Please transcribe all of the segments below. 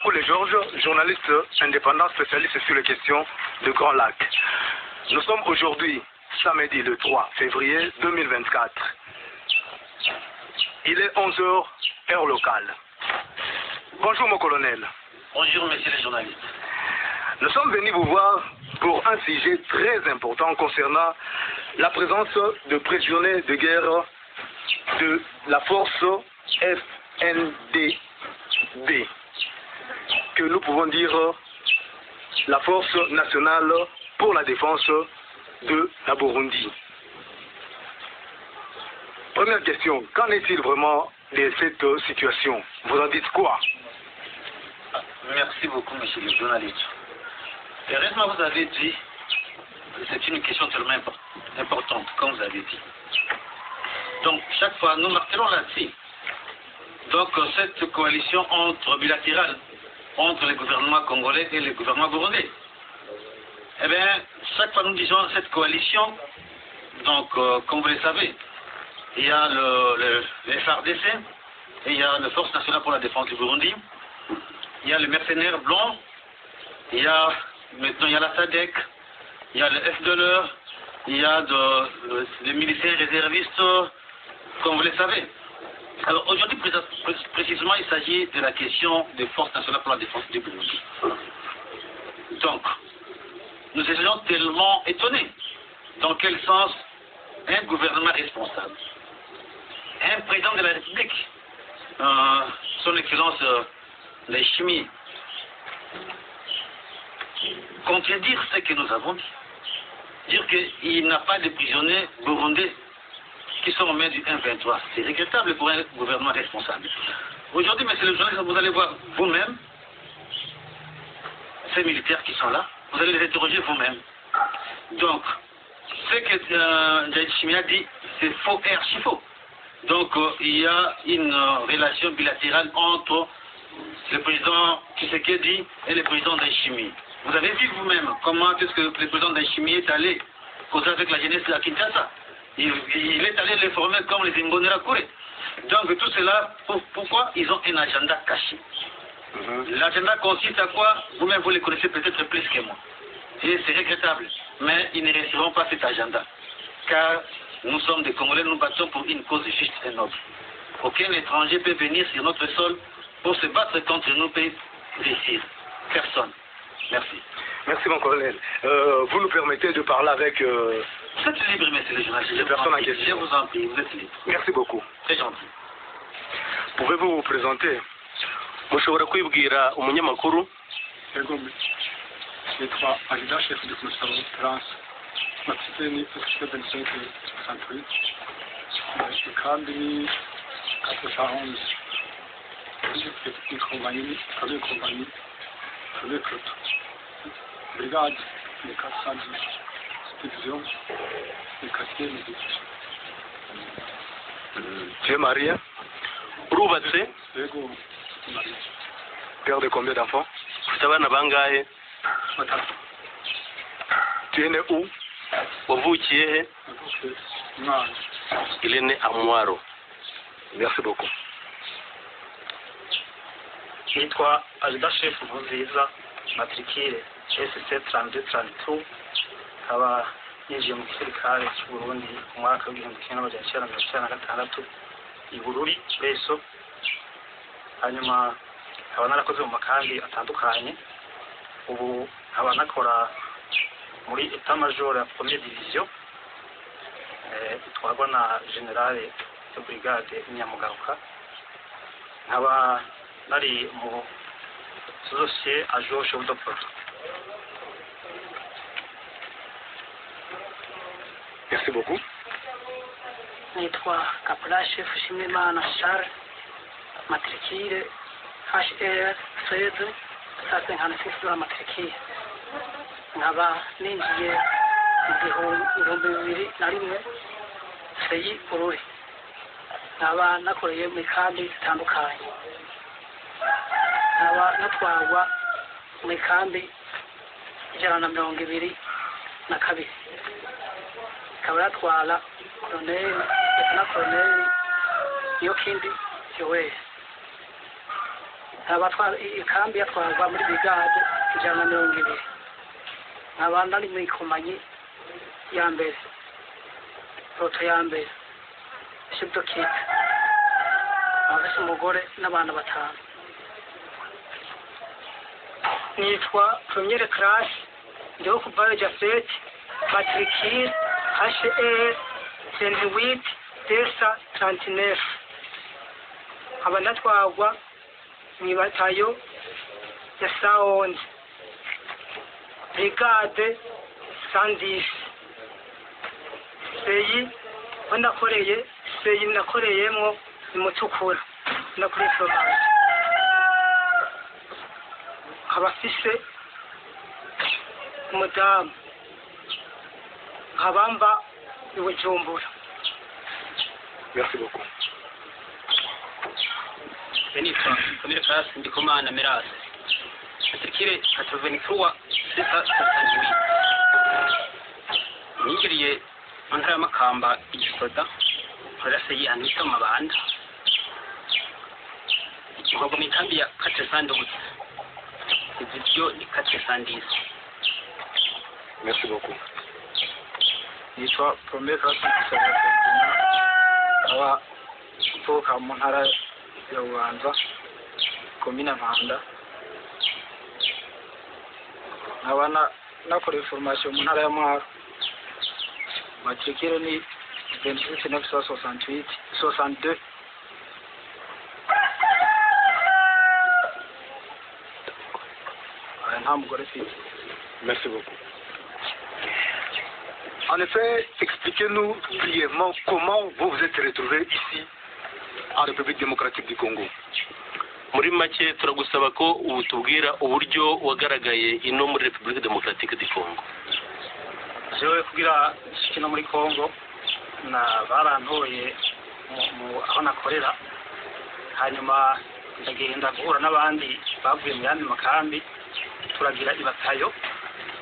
Kakule Georges, journaliste indépendant spécialiste sur les questions de Grand Lac. Nous sommes aujourd'hui, samedi le 3 février 2024. Il est 11h, heure locale. Bonjour mon colonel. Bonjour messieurs les journalistes. Nous sommes venus vous voir pour un sujet très important concernant la présence de prisonniers de guerre de la force FNDB, que nous pouvons dire la force nationale pour la défense de la Burundi. Première question, qu'en est-il vraiment de cette situation? Vous en dites quoi? Merci beaucoup monsieur le journaliste. Heureusement vous avez dit, c'est une question tellement importante, comme vous avez dit. Donc chaque fois nous martelons là-dessus. Donc cette coalition bilatérale entre le gouvernement congolais et le gouvernement burundais. Eh bien, chaque fois nous disons cette coalition, donc comme vous le savez, il y a le FARDC, et il y a la Force nationale pour la défense du Burundi, il y a le mercenaire blanc, maintenant il y a la SADC, il y a le FDLR, il y a des militaires réservistes, comme vous le savez. Alors aujourd'hui, précisément, il s'agit de la question des Forces nationales pour la défense du Burundi. Donc, nous étions tellement étonnés. Dans quel sens un gouvernement responsable, un président de la République, son excellence Ndayishimiye, contredire ce que nous avons dit, dire qu'il n'y a pas de prisonniers burundais qui sont aux mains du M23. C'est regrettable pour un gouvernement responsable. Aujourd'hui, monsieur le journaliste, vous allez voir vous-même ces militaires qui sont là, vous allez les interroger vous-même. Donc, ce que Ndayishimiye a dit, c'est faux et archi-faux. Donc, il y a une relation bilatérale entre le président Tshisekedi et le président Ndayishimiye. Vous avez vu vous-même comment est-ce que le président Ndayishimiye est allé causer avec la jeunesse de la Kinshasa. Il est allé les former comme les Imbonerakure. Donc tout cela, pourquoi ils ont un agenda caché? L'agenda consiste à quoi? Vous-même vous le connaissez peut-être plus que moi. Et c'est regrettable. Mais ils ne réussiront pas cet agenda. Car nous sommes des Congolais, nous battons pour une cause juste et noble. Aucun étranger peut venir sur notre sol pour se battre contre nous, peut réussir. Personne. Merci. Merci mon colonel. Vous nous permettez de parler avec... Vous êtes libre, monsieur le journaliste. Les personnes en question. Je vous en prie, vous êtes libre. Merci beaucoup. Très gentil. Pouvez-vous vous présenter? mushobora kwibwira umunyamakuru? Yego, nitwa Agida chef de commission France Maxime Officier 2568 kandi ni 411 petite compagnie, première compagnie, première flotte, brigade de 410 division de 4e division. Tu es marié? Urubatse? Yego, marié. Père de combien d'enfants? Ufite abana bangahe? Batatu. Tu es né où? Wavukiye he? Mwaro. Il est né à Mwaro. Merci beaucoup. Nitwa Agida chef Nkurunziza matricule SC 3232, nkaba yinjiye mu gisirikare cy'u Burundi mu mwaka w'1996 i Bururi Beso. Hanyuma nkaba narakoze mu makambi atandukanye. Ubu nkaba nakora muri état major ya première division itwarwa na generale de brigade Nyamugaruka. Nkaba nari mu dossier à jour chef de projet. Merci beaucoup. Nitwa Kapula chef Shimimana Charles matricule HR 16 56 matricule. Nkaba ninjiye mu 2001 seyi Bururi. Nkaba nakoreye mu kambi zitandukanye. Nkaba natwarwa mu kambi 122 nkaba natwara colonel Yokindi Joel. ikambi yatwarwa muri brigade 120 nkaba nari muri komanyi ya mbere roto ya mbere shibdo kit abafise umugore n'abana 5 nitwa première classe ndiho kuva Jafet matricule HE 28 Desa 39 aba natwagwa mwibatayo ya Saonde brigade 110 seyi nakoreyemo imutukura nakuri fromage abafise umudamu abamba ibujumbura. Merci beaucoup. Benito, première classe Ndikumana Mirase. Matricule 83 678. Nigiriye mu ntara y'Amakamba igisoda kurase yanditse amabanda. Ngogo mu kambi ya Katesandutse. Ibyo ni Katesandisi. Merci beaucoup. Nitwa première classe Gisagara aba kutoka mu ntara ya Bubanza komine Mpanda nkaba nakoreye formation mu ntara ya Mwaro matricule ni 26968 62 nta mugore mfite. Merci beaucoup. En effet, expliquez-nous brièvement comment vous vous êtes retrouvé ici en République démocratique du Congo. muri make turagusaba ko ubu tubwira uburyo wagaragaye ino muri République démocratique du Congo. Jewe kugira kino muri Congo na barantoye aho nakorera hanyuma ndagenda guhura n'abandi bavuye mu yandi makambi turagira ibatayo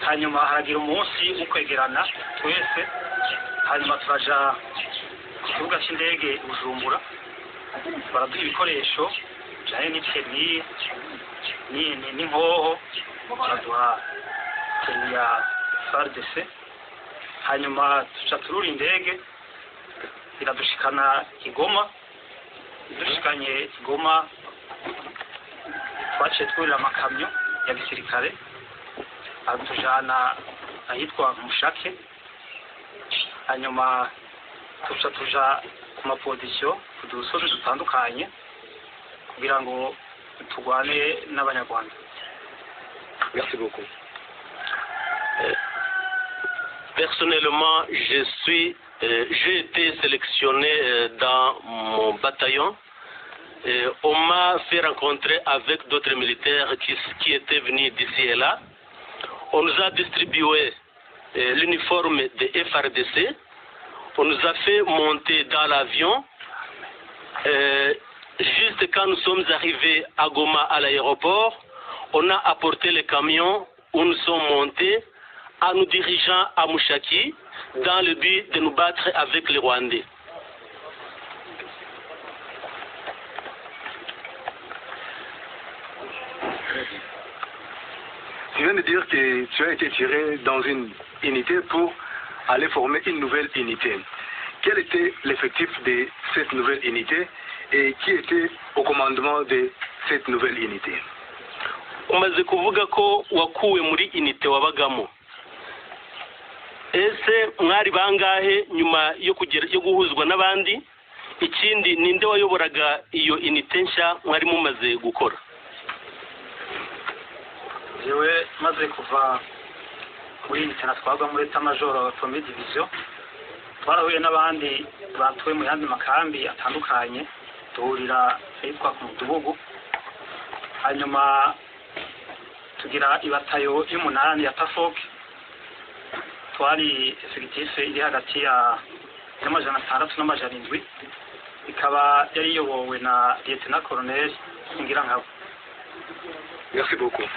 hanyuma haragira umunsi wo kwegerana twese hanyuma turaja ku kibuga cy'indege Bujumbura baraduha ibikoresho cyane n'ikeni n'inkoho baraduha ikeni ya FARDC hanyuma tuca turura indege iradushikana Igoma dushikanye Igoma twaciye twurira amakamyo ya gisirikare atujana ahitwa Mushake hanyuma tuja ku mapozisiyo ku dusozi dutandukanye kugira ngo turwane n'abanyarwanda. Merci beaucoup. Personnellement, j'ai été sélectionné dans mon bataillon. On m'a fait rencontrer avec d'autres militaires qui étaient venus d'ici et là. On nous a distribué l'uniforme de FARDC. On nous a fait monter dans l'avion. Juste quand nous sommes arrivés à Goma à l'aéroport, on a apporté les camions où nous sommes montés en nous dirigeant à Mushaki dans le but de nous battre avec les Rwandais. Tu viens de dire que tu as été tiré dans une unité pour aller former une nouvelle unité. Quel était l'effectif de cette nouvelle unité et qui était au commandement de cette nouvelle unité? Umaze kuvuga ko wakuwe muri unité wabagamo. Ese mwari bangahe nyuma yo guhuzwa n'abandi? Ikindi ninde wayoboraga iyo unité nshya mwari mumaze gukora? Jewe maze kuva muri unité natwagwa muri État Major Première Division twarahuye n'abandi batuwe mu yandi makambi atandukanye duhurira ahitwa ku Mudugudu hanyuma tugira ibatayo y'umunani ya Tafok twari effectif iri hagati ya n'amajana 6 n'amajana 7 ikaba yari iyobowe na Lieutenant Colonel Ngirankabo. Merci beaucoup.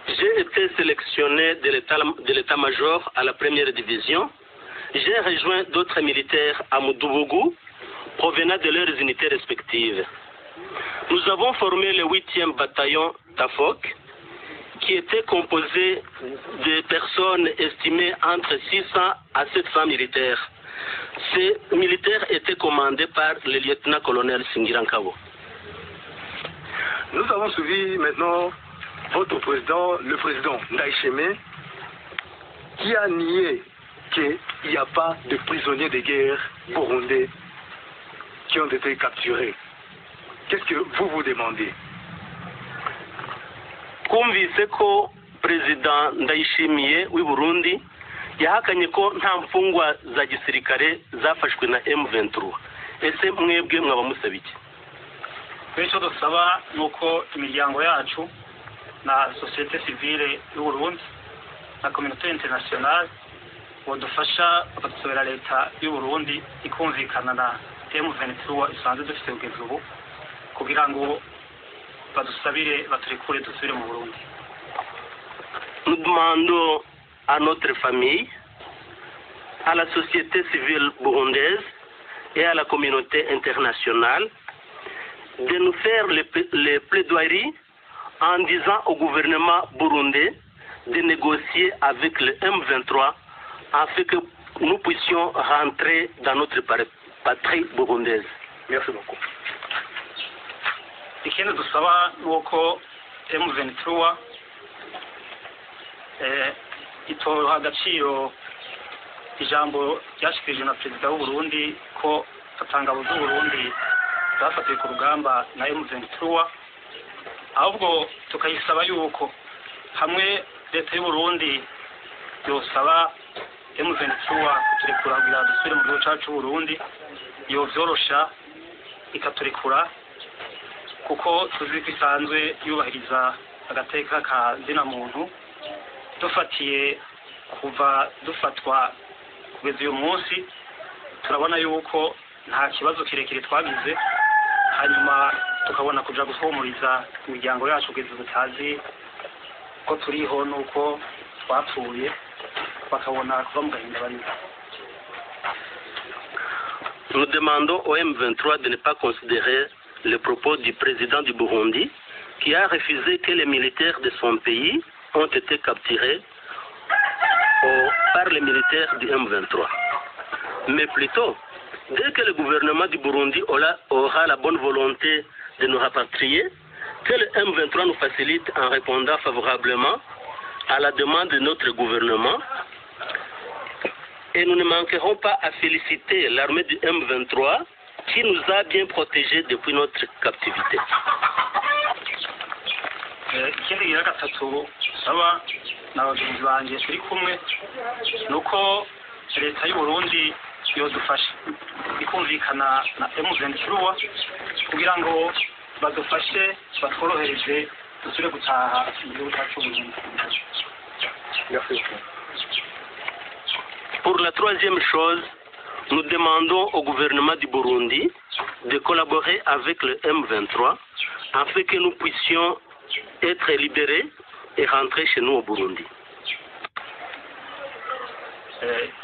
J'ai été sélectionné de l'état-major à la première division. J'ai rejoint d'autres militaires à Mudubugu, provenant de leurs unités respectives. nous avons formé le 8e bataillon Tafok, qui était composé de personnes estimées entre 600 à 700 militaires. Ces militaires étaient commandés par le lieutenant-colonel Singirankabo. Nous avons suivi maintenant votre président, le président Ndayishimiye, qui a nié qu'il n'y a pas de prisonniers de guerre burundais qui ont été capturés. Qu'est-ce que vous vous demandez? Kumvise ko Perezida Ndayishimiye w'i Burundi yahakanye ko nta mfungwa za gisirikare zafashwe na M23. Ese mwebwe mwaba musaba iki? Icyo dusaba ni uko imiryango yacu na sosiyete sivile y'u Burundi na communauté internationale bodufasha bakadusobera leta y'u Burundi ikumvikana na M23 isanzwe dufite kugeza ubu kugira ngo badusabire baturekure dusubire mu Burundi. Nous demandons à notre famille, à la société civile burundaise et à la communauté internationale de nous faire les plaidoiries en disant au gouvernement burundais de négocier avec le M23 afin que nous puissions rentrer dans notre patrie burundaise. Merci beaucoup. Ikindi dusaba ni uko M23 itora agaciro ijambo ryashyikirijwe na perezida w'u Burundi ko atangabo z'u Burundi zafatiwe ku rugamba na M23, ahubwo tukayisaba yuko hamwe leta y'u Burundi yosaba M23 kuturekura kugira dusubire mu gihugu cyacu cy'u Burundi, yovyorosha ikaturekura kuko tuzi ko isanzwe yubahiriza agateka ka zina muntu. Dufatiye kuva dufatwa kugeza uyu munsi turabona yuko nta kibazo kirekire twagize, hanyuma tukabona kuja guhumuriza imiryango yacu kugeza tutazi ko turiho nuko twapfuye bakabona kuva mu gahinda barimo. Nous demandons au M23 de ne pas considérer les propos du président du Burundi qui a refusé que les militaires de son pays ont été capturés par les militaires du M23. Mais plutôt, dès que le gouvernement du Burundi aura la bonne volonté de nous rapatrier, que le M23 nous facilite en répondant favorablement à la demande de notre gouvernement. Et nous ne manquerons pas à féliciter l'armée du M23 qui nous a bien protégés depuis notre captivité. Ikindi gira gatatu saba n'abagenzi banjye turi kumwe nuko leta y'u Burundi yodufasha ikumvikana na M23 kugira ngo badufashe batworohereje dusubire gutaha mu gihugu cyacu Burundi. Pour la troisième chose, nous demandons au gouvernement du Burundi de collaborer avec le M23 afin que nous puissions être libérés et rentrer chez nous au Burundi.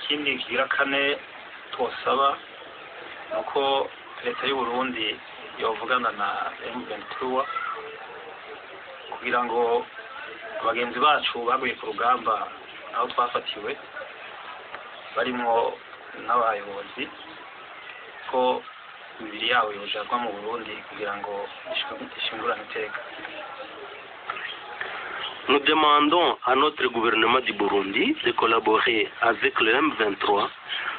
Ikindi kigira kane twosaba nuko leta y'u Burundi yovugana na M23 kugira ngo abagenzi bacu baguye ku rugamba aho twafatiwe barimo n'abayobozi ko imibiri yabo yojanwa mu Burundi kugira ngo ishingurane iteka. Nous demandons à notre gouvernement du Burundi de collaborer avec le M23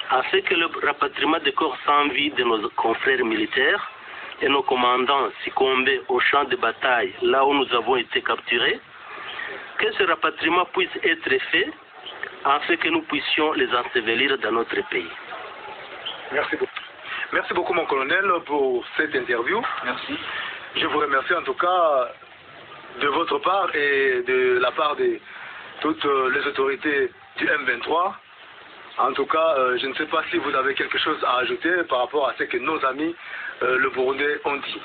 afin que le rapatriement des corps sans vie de nos confrères militaires et nos commandants succombés au champ de bataille là où nous avons été capturés, que ce rapatriement puisse être fait afin que nous puissions les ensevelir dans notre pays. Merci beaucoup. Merci beaucoup mon colonel pour cette interview. Merci. Je vous remercie en tout cas de votre part et de la part de toutes les autorités du M23. En tout cas, je ne sais pas si vous avez quelque chose à ajouter par rapport à ce que nos amis, le Burundais, ont dit.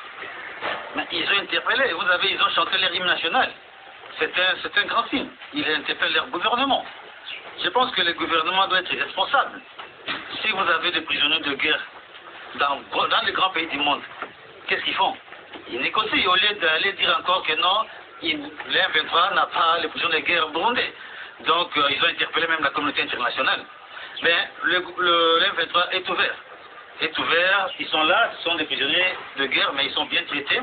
Mais ils ont interpellé, ils ont chanté leur hymne national. C'est un grand signe. Ils interpellent leur gouvernement. Je pense que le gouvernement doit être responsable. Si vous avez des prisonniers de guerre dans les grands pays du monde, qu'est-ce qu'ils font? ils négocient au lieu d'aller dire encore que non, l'M23 n'a pas les prisonniers de guerre burundais. Donc ils ont interpellé même la communauté internationale. Mais l'M23 est ouvert. Est ouvert, ils sont là, ce sont des prisonniers de guerre, mais ils sont bien traités.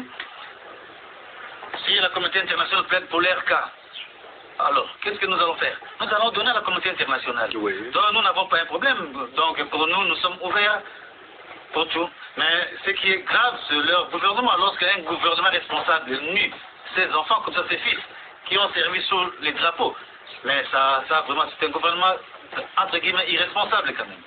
Si la communauté internationale plaide pour leur cas, alors qu'est-ce que nous allons faire? Nous allons donner à la communauté internationale. Oui. Donc nous n'avons pas un problème. Donc pour nous, nous sommes ouverts pour tout. Mais ce qui est grave, c'est leur gouvernement. Lorsqu'un gouvernement responsable nuit ses enfants, comme ça ses fils, qui ont servi sous les drapeaux. Mais ça vraiment, c'est un gouvernement, entre guillemets, irresponsable quand même.